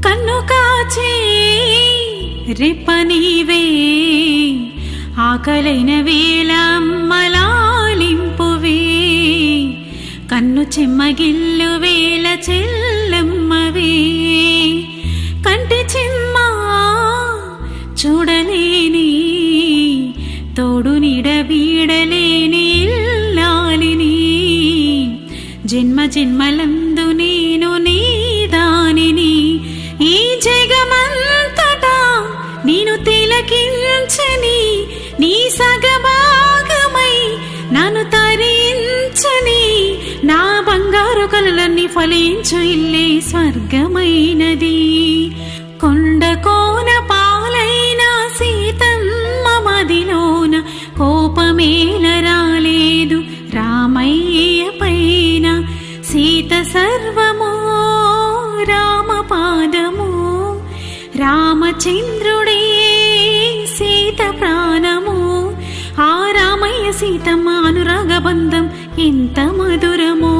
కన్ను కాచే రెప్పనీవే ఆకలైన వేళ అమ్మలాలింపువే కన్ను చెమ్మగిల్లు వేళ చెల్లమ్మవే కంటి చెమ్మ చూడలేని తోడు నిడబీడలేని ఇల్లాలిని జన్మ జన్మలందు నేను నీ దానిని ఈ జగమంతటా నేను తిలకించని నీ సగభాగమై నన్ను తరించని నా బంగారు కలలన్నీ ఫలించు ఇల్లే స్వర్గమైనది కొండ కోన పాలైన సీతమ్మ మదిలోన కోపమేల రాలేదు రామయ్య పైన సీత సర్వము రామపాదము రామచంద్రుడే సీత ప్రాణము ఆ రామయ్య సీతమ్మ అనురాగ బంధం ఎంత మధురమో